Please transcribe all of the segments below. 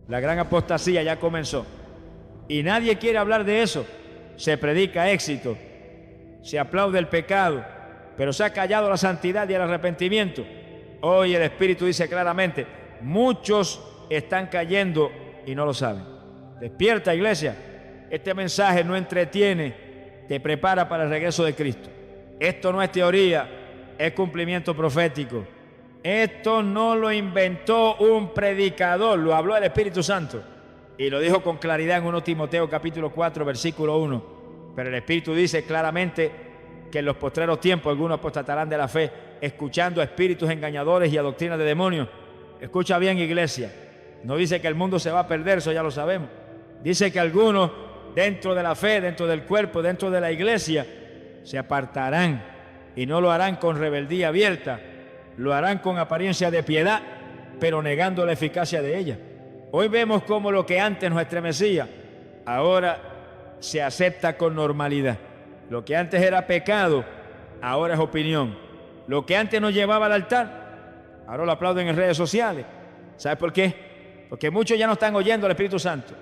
La gran apostasía ya comenzó. Y nadie quiere hablar de eso. Se predica éxito, se aplaude el pecado, pero se ha callado la santidad y el arrepentimiento. Hoy el Espíritu dice claramente, muchos están cayendo y no lo saben. Despierta, iglesia. Este mensaje no entretiene, te prepara para el regreso de Cristo. Esto no es teoría, es cumplimiento profético. Esto no lo inventó un predicador, lo habló el Espíritu Santo y lo dijo con claridad en 1 Timoteo capítulo 4 versículo 1. Pero el Espíritu dice claramente que en los postreros tiempos algunos apostatarán de la fe, escuchando a espíritus engañadores y a doctrinas de demonios. Escucha bien, iglesia, no dice que el mundo se va a perder, eso ya lo sabemos. Dice que algunos dentro de la fe, dentro del cuerpo, dentro de la iglesia, se apartarán y no lo harán con rebeldía abierta, lo harán con apariencia de piedad, pero negando la eficacia de ella. Hoy vemos cómo lo que antes nos estremecía, ahora se acepta con normalidad. Lo que antes era pecado, ahora es opinión. Lo que antes nos llevaba al altar, ahora lo aplauden en redes sociales. ¿Sabe por qué? Porque muchos ya no están oyendo al Espíritu Santo,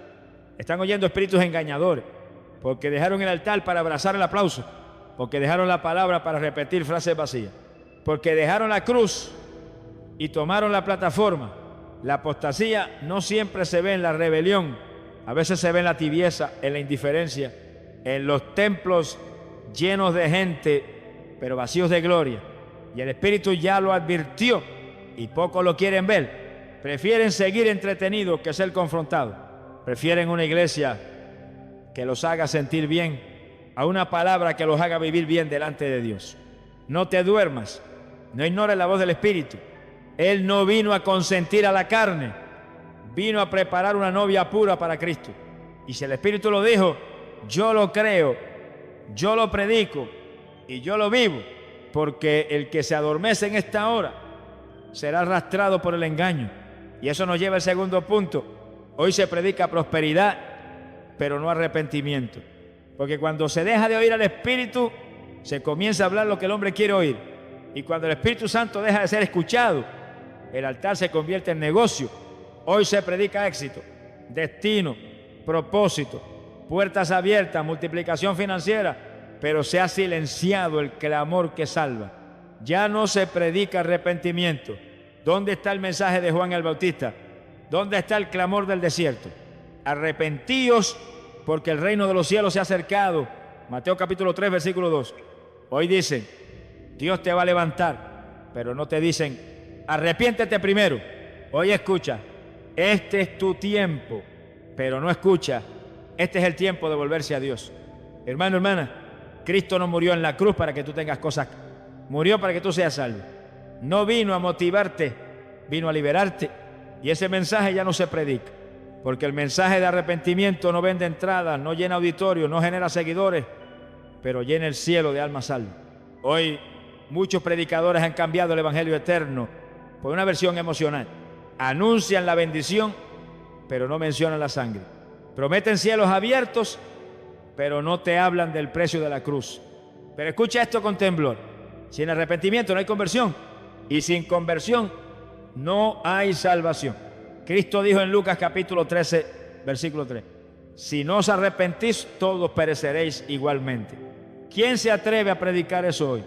están oyendo espíritus engañadores, porque dejaron el altar para abrazar el aplauso, porque dejaron la palabra para repetir frases vacías, porque dejaron la cruz y tomaron la plataforma. La apostasía no siempre se ve en la rebelión, a veces se ve en la tibieza, en la indiferencia, en los templos llenos de gente, pero vacíos de gloria. Y el Espíritu ya lo advirtió y pocos lo quieren ver. Prefieren seguir entretenidos que ser confrontados. Prefieren una iglesia que los haga sentir bien a una palabra que los haga vivir bien delante de Dios. No te duermas, no ignores la voz del Espíritu. Él no vino a consentir a la carne, vino a preparar una novia pura para Cristo. Y si el Espíritu lo dijo, yo lo creo, yo lo predico y yo lo vivo, porque el que se adormece en esta hora será arrastrado por el engaño. Y eso nos lleva al segundo punto. Hoy se predica prosperidad, pero no arrepentimiento. Porque cuando se deja de oír al Espíritu, se comienza a hablar lo que el hombre quiere oír. Y cuando el Espíritu Santo deja de ser escuchado, el altar se convierte en negocio. Hoy se predica éxito, destino, propósito, puertas abiertas, multiplicación financiera, pero se ha silenciado el clamor que salva. Ya no se predica arrepentimiento. ¿Dónde está el mensaje de Juan el Bautista? ¿Dónde está el clamor del desierto? Arrepentíos porque el reino de los cielos se ha acercado. Mateo capítulo 3 versículo 2. Hoy dicen, Dios te va a levantar, pero no te dicen, arrepiéntete primero. Hoy escucha, este es tu tiempo, pero no escucha, este es el tiempo de volverse a Dios. Hermano, hermana, Cristo no murió en la cruz para que tú tengas cosas, murió para que tú seas salvo. No vino a motivarte, vino a liberarte. Y ese mensaje ya no se predica, porque el mensaje de arrepentimiento no vende entradas, no llena auditorio, no genera seguidores, pero llena el cielo de almas salvas. Hoy muchos predicadores han cambiado el evangelio eterno por una versión emocional. Anuncian la bendición, pero no mencionan la sangre. Prometen cielos abiertos, pero no te hablan del precio de la cruz. Pero escucha esto con temblor. Sin arrepentimiento no hay conversión, y sin conversión no hay salvación. Cristo dijo en Lucas capítulo 13, versículo 3, si no os arrepentís, todos pereceréis igualmente. ¿Quién se atreve a predicar eso hoy?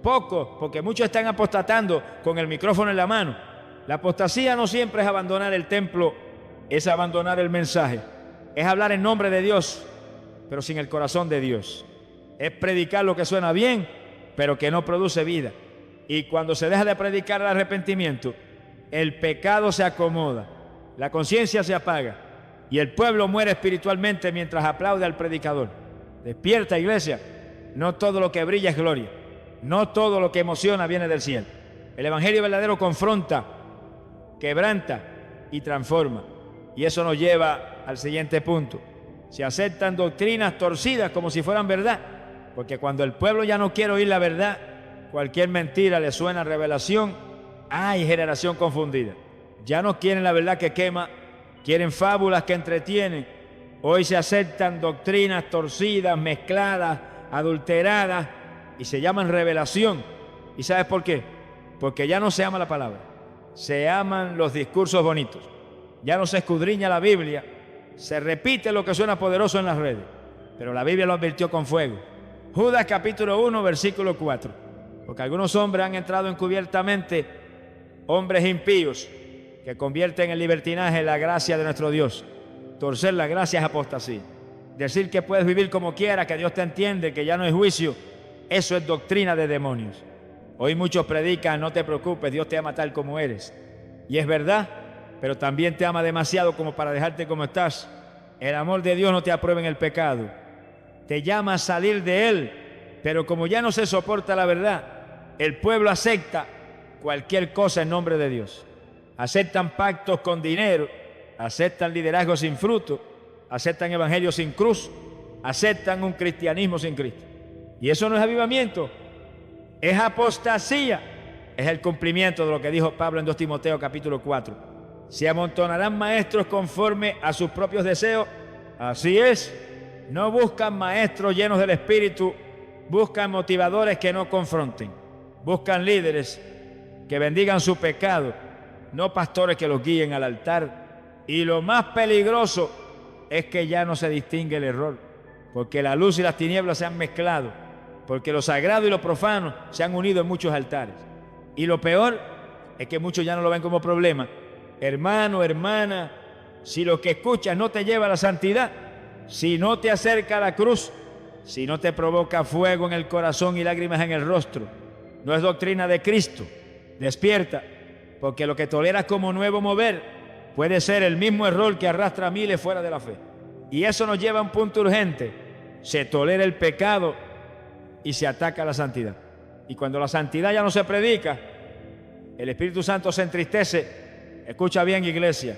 Pocos, porque muchos están apostatando con el micrófono en la mano. La apostasía no siempre es abandonar el templo, es abandonar el mensaje. Es hablar en nombre de Dios, pero sin el corazón de Dios. Es predicar lo que suena bien, pero que no produce vida. Y cuando se deja de predicar el arrepentimiento, el pecado se acomoda, la conciencia se apaga y el pueblo muere espiritualmente mientras aplaude al predicador. Despierta, iglesia. No todo lo que brilla es gloria. No todo lo que emociona viene del cielo. El evangelio verdadero confronta, quebranta y transforma. Y eso nos lleva al siguiente punto. Se aceptan doctrinas torcidas como si fueran verdad, porque cuando el pueblo ya no quiere oír la verdad, cualquier mentira le suena a revelación. Hay generación confundida. Ya no quieren la verdad que quema, quieren fábulas que entretienen. Hoy se aceptan doctrinas torcidas, mezcladas, adulteradas, y se llaman revelación. ¿Y sabes por qué? Porque ya no se ama la palabra, se aman los discursos bonitos. ya no se escudriña la Biblia, se repite lo que suena poderoso en las redes, pero la Biblia lo advirtió con fuego. Judas capítulo 1, versículo 4. Porque algunos hombres han entrado encubiertamente, hombres impíos, que convierten en libertinaje la gracia de nuestro Dios. Torcer la gracia es apostasía. Decir que puedes vivir como quieras, que Dios te entiende, que ya no hay juicio, eso es doctrina de demonios. Hoy muchos predican, no te preocupes, Dios te ama tal como eres. Y es verdad, pero también te ama demasiado como para dejarte como estás. El amor de Dios no te aprueba en el pecado. Te llama a salir de él, pero como ya no se soporta la verdad, el pueblo acepta cualquier cosa en nombre de Dios. Aceptan pactos con dinero, aceptan liderazgo sin fruto, aceptan evangelio sin cruz, aceptan un cristianismo sin Cristo. Y eso no es avivamiento, es apostasía. Es el cumplimiento de lo que dijo Pablo en 2 Timoteo capítulo 4. Se amontonarán maestros conforme a sus propios deseos. Así es, no buscan maestros llenos del Espíritu, buscan motivadores que no confronten, buscan líderes que bendigan su pecado, no pastores que los guíen al altar. Y lo más peligroso es que ya no se distingue el error, porque la luz y las tinieblas se han mezclado, porque lo sagrado y lo profano se han unido en muchos altares. Y lo peor es que muchos ya no lo ven como problema. Hermano, hermana, si lo que escuchas no te lleva a la santidad, si no te acerca a la cruz, si no te provoca fuego en el corazón y lágrimas en el rostro, no es doctrina de Cristo. Despierta, porque lo que toleras como nuevo mover puede ser el mismo error que arrastra a miles fuera de la fe. Y eso nos lleva a un punto urgente. Se tolera el pecado y se ataca la santidad. Y cuando la santidad ya no se predica, el Espíritu Santo se entristece. Escucha bien, iglesia.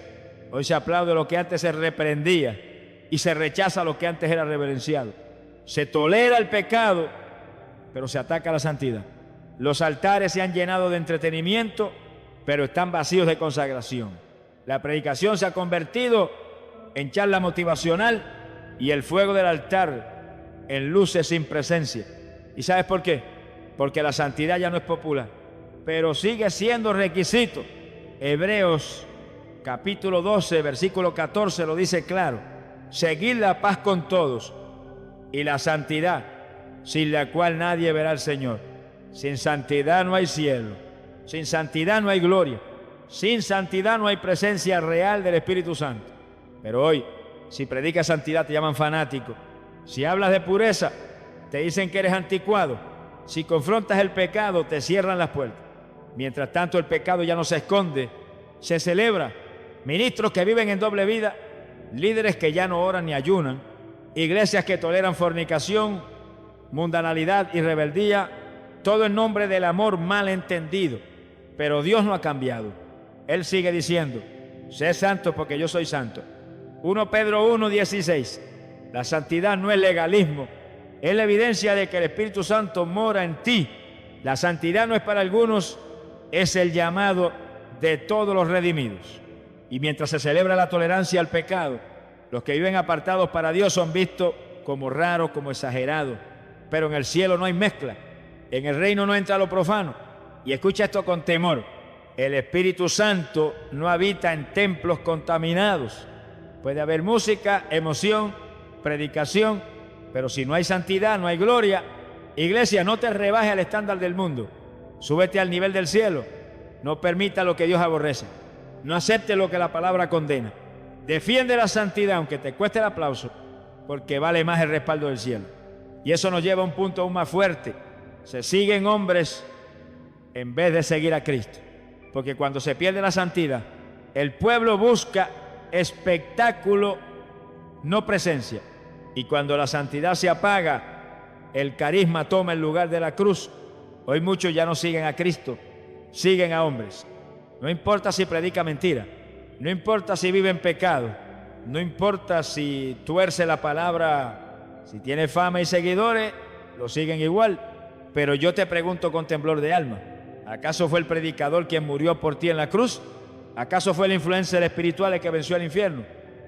Hoy se aplaude lo que antes se reprendía y se rechaza lo que antes era reverenciado. Se tolera el pecado, pero se ataca la santidad. Los altares se han llenado de entretenimiento, pero están vacíos de consagración. La predicación se ha convertido en charla motivacional y el fuego del altar en luces sin presencia. ¿Y sabes por qué? Porque la santidad ya no es popular, pero sigue siendo requisito. Hebreos capítulo 12, versículo 14 lo dice claro. Seguid la paz con todos y la santidad, sin la cual nadie verá al Señor. Sin santidad no hay cielo, sin santidad no hay gloria, sin santidad no hay presencia real del Espíritu Santo. Pero hoy, si predicas santidad te llaman fanático. Si hablas de pureza, te dicen que eres anticuado. Si confrontas el pecado, te cierran las puertas. Mientras tanto, el pecado ya no se esconde, se celebra. Ministros que viven en doble vida, líderes que ya no oran ni ayunan, iglesias que toleran fornicación, mundanalidad y rebeldía, todo en nombre del amor mal entendido. Pero Dios no ha cambiado. Él sigue diciendo, sé santo porque yo soy santo. 1 Pedro 1:16. La santidad no es legalismo, es la evidencia de que el Espíritu Santo mora en ti. La santidad no es para algunos, es el llamado de todos los redimidos. Y mientras se celebra la tolerancia al pecado, los que viven apartados para Dios son vistos como raros, como exagerados. Pero en el cielo no hay mezcla, en el reino no entra lo profano. Y escucha esto con temor, el Espíritu Santo no habita en templos contaminados. Puede haber música, emoción, predicación, pero si no hay santidad, no hay gloria. Iglesia, no te rebajes al estándar del mundo, súbete al nivel del cielo. No permita lo que Dios aborrece, no acepte lo que la palabra condena. Defiende la santidad aunque te cueste el aplauso, porque vale más el respaldo del cielo. Y eso nos lleva a un punto aún más fuerte. Se siguen hombres en vez de seguir a Cristo, porque cuando se pierde la santidad, el pueblo busca espectáculo, no presencia. Y cuando la santidad se apaga, el carisma toma el lugar de la cruz. Hoy muchos ya no siguen a Cristo, siguen a hombres. No importa si predica mentira, no importa si vive en pecado, no importa si tuerce la palabra, si tiene fama y seguidores, lo siguen igual. Pero yo te pregunto con temblor de alma, ¿acaso fue el predicador quien murió por ti en la cruz? ¿Acaso fue el influencer espiritual el que venció al infierno?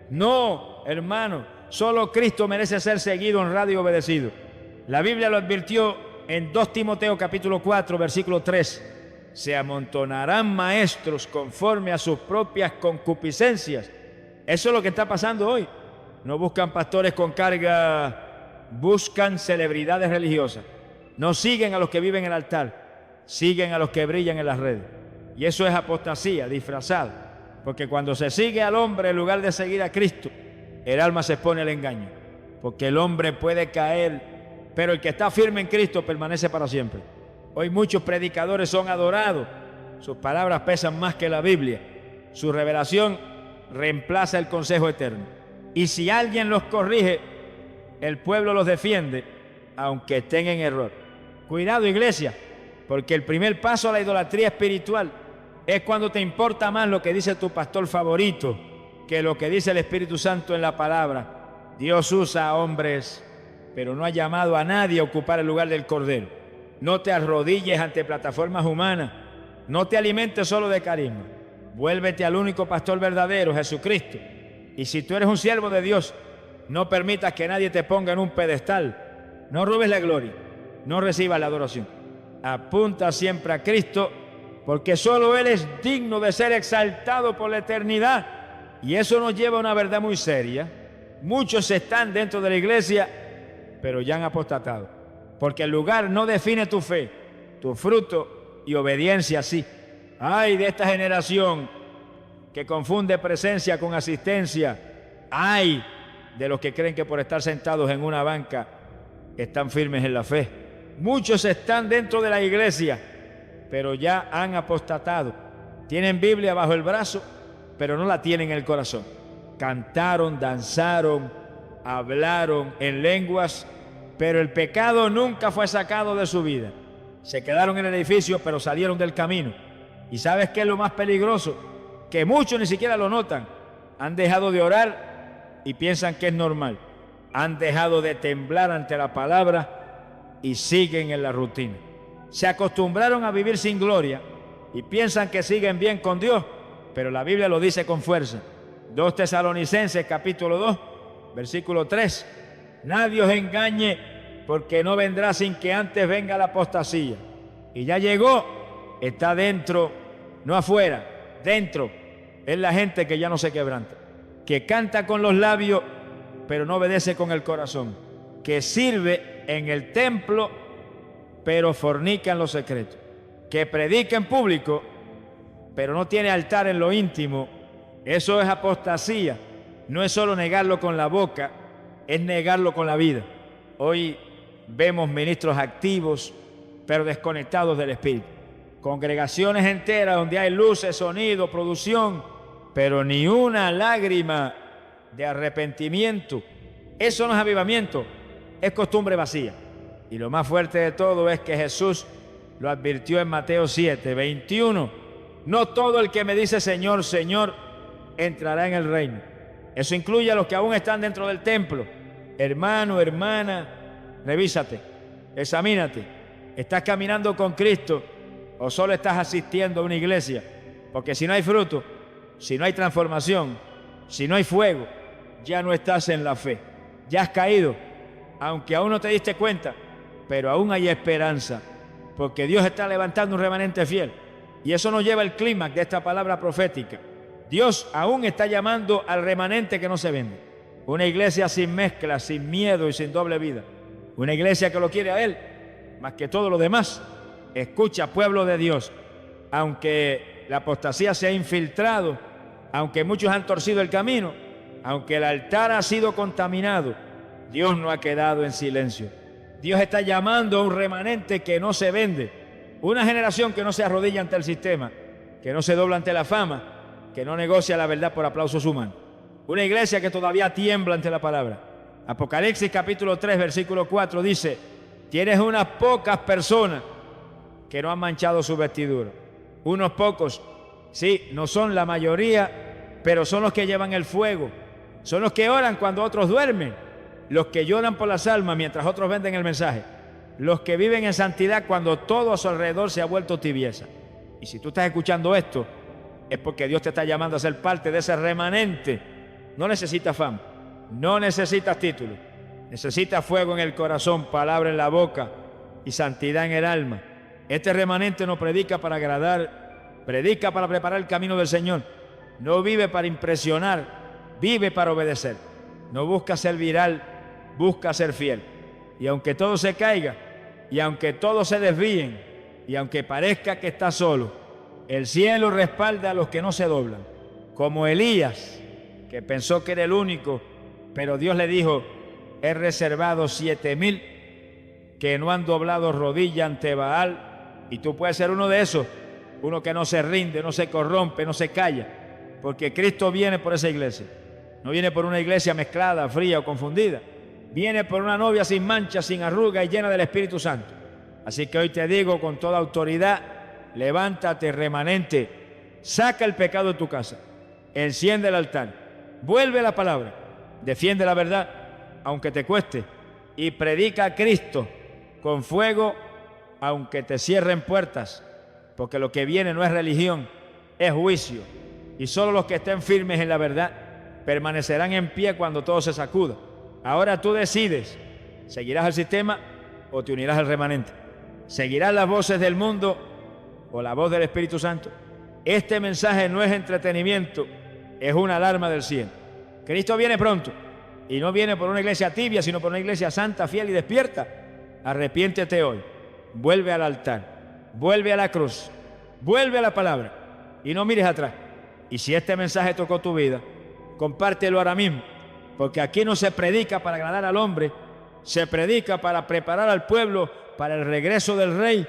No, hermano, solo Cristo merece ser seguido, honrado y obedecido. La Biblia lo advirtió en 2 Timoteo capítulo 4, versículo 3. se amontonarán maestros conforme a sus propias concupiscencias. Eso es lo que está pasando hoy. No buscan pastores con carga, buscan celebridades religiosas. No siguen a los que viven en el altar, siguen a los que brillan en las redes. Y eso es apostasía disfrazada, porque cuando se sigue al hombre en lugar de seguir a Cristo, el alma se expone al engaño, porque el hombre puede caer, pero el que está firme en Cristo permanece para siempre. Hoy muchos predicadores son adorados, sus palabras pesan más que la Biblia, su revelación reemplaza el consejo eterno. Y si alguien los corrige, el pueblo los defiende, aunque estén en error. Cuidado, iglesia, porque el primer paso a la idolatría espiritual es cuando te importa más lo que dice tu pastor favorito que lo que dice el Espíritu Santo en la palabra. Dios usa a hombres, pero no ha llamado a nadie a ocupar el lugar del Cordero. No te arrodilles ante plataformas humanas, no te alimentes solo de carisma. Vuélvete al único pastor verdadero, Jesucristo. Y si tú eres un siervo de Dios, no permitas que nadie te ponga en un pedestal. No robes la gloria, no recibas la adoración. Apunta siempre a Cristo, porque solo Él es digno de ser exaltado por la eternidad. Y eso nos lleva a una verdad muy seria. Muchos están dentro de la iglesia, pero ya han apostatado, porque el lugar no define tu fe, tu fruto y obediencia sí. Ay de esta generación que confunde presencia con asistencia. Ay de los que creen que por estar sentados en una banca están firmes en la fe. Muchos están dentro de la iglesia, pero ya han apostatado. Tienen Biblia bajo el brazo, pero no la tienen en el corazón. Cantaron, danzaron, hablaron en lenguas, pero el pecado nunca fue sacado de su vida. Se quedaron en el edificio, pero salieron del camino. ¿Y sabes qué es lo más peligroso? Que muchos ni siquiera lo notan. Han dejado de orar y piensan que es normal. Han dejado de temblar ante la palabra y siguen en la rutina. Se acostumbraron a vivir sin gloria y piensan que siguen bien con Dios, pero la Biblia lo dice con fuerza. 2 Tesalonicenses capítulo 2, versículo 3. Nadie os engañe, porque no vendrá sin que antes venga la apostasía. Y ya llegó, está dentro, no afuera, dentro. Es la gente que ya no se quebranta, que canta con los labios, pero no obedece con el corazón, que sirve en el templo, pero fornica en lo secreto, que predica en público, pero no tiene altar en lo íntimo. Eso es apostasía. No es solo negarlo con la boca, es negarlo con la vida. Hoy vemos ministros activos, pero desconectados del Espíritu. Congregaciones enteras donde hay luces, sonido, producción, pero ni una lágrima de arrepentimiento. Eso no es avivamiento, es costumbre vacía. Y lo más fuerte de todo es que Jesús lo advirtió en Mateo 7, 21. No todo el que me dice Señor, Señor, entrará en el reino. Eso incluye a los que aún están dentro del templo. Hermano, hermana, revísate, examínate. ¿Estás caminando con Cristo o solo estás asistiendo a una iglesia? Porque si no hay fruto, si no hay transformación, si no hay fuego, ya no estás en la fe. Ya has caído, aunque aún no te diste cuenta, pero aún hay esperanza, porque Dios está levantando un remanente fiel. Y eso nos lleva al clímax de esta palabra profética. Dios aún está llamando al remanente que no se vende. Una iglesia sin mezcla, sin miedo y sin doble vida. Una iglesia que lo quiere a Él, más que todo lo demás. Escucha, pueblo de Dios, aunque la apostasía se ha infiltrado, aunque muchos han torcido el camino, aunque el altar ha sido contaminado, Dios no ha quedado en silencio. Dios está llamando a un remanente que no se vende. Una generación que no se arrodilla ante el sistema, que no se dobla ante la fama, que no negocia la verdad por aplausos humanos. Una iglesia que todavía tiembla ante la palabra. Apocalipsis capítulo 3, versículo 4 dice: tienes unas pocas personas que no han manchado su vestidura. Unos pocos, sí, no son la mayoría, pero son los que llevan el fuego. Son los que oran cuando otros duermen. Los que lloran por las almas mientras otros venden el mensaje. Los que viven en santidad cuando todo a su alrededor se ha vuelto tibieza. Y si tú estás escuchando esto, es porque Dios te está llamando a ser parte de ese remanente. No necesitas fama, no necesitas título, necesitas fuego en el corazón, palabra en la boca y santidad en el alma. Este remanente no predica para agradar, predica para preparar el camino del Señor. No vive para impresionar, vive para obedecer. No busca ser viral, busca ser fiel. Y aunque todo se caiga, y aunque todos se desvíen, y aunque parezca que está solo, el cielo respalda a los que no se doblan. Como Elías, que pensó que era el único, pero Dios le dijo: he reservado 7,000 que no han doblado rodilla ante Baal, y tú puedes ser uno de esos, uno que no se rinde, no se corrompe, no se calla, porque Cristo viene por esa iglesia. No viene por una iglesia mezclada, fría o confundida. Viene por una novia sin mancha, sin arruga y llena del Espíritu Santo. Así que hoy te digo con toda autoridad: levántate, remanente, saca el pecado de tu casa, enciende el altar, vuelve a la palabra, defiende la verdad, aunque te cueste, y predica a Cristo con fuego, aunque te cierren puertas, porque lo que viene no es religión, es juicio, y solo los que estén firmes en la verdad permanecerán en pie cuando todo se sacuda. Ahora tú decides: ¿seguirás el sistema o te unirás al remanente? ¿Seguirás las voces del mundo o la voz del Espíritu Santo? Este mensaje no es entretenimiento, es una alarma del cielo. Cristo viene pronto, y no viene por una iglesia tibia, sino por una iglesia santa, fiel y despierta. Arrepiéntete hoy, vuelve al altar, vuelve a la cruz, vuelve a la palabra y no mires atrás. Y si este mensaje tocó tu vida, compártelo ahora mismo, porque aquí no se predica para agradar al hombre, se predica para preparar al pueblo para el regreso del Rey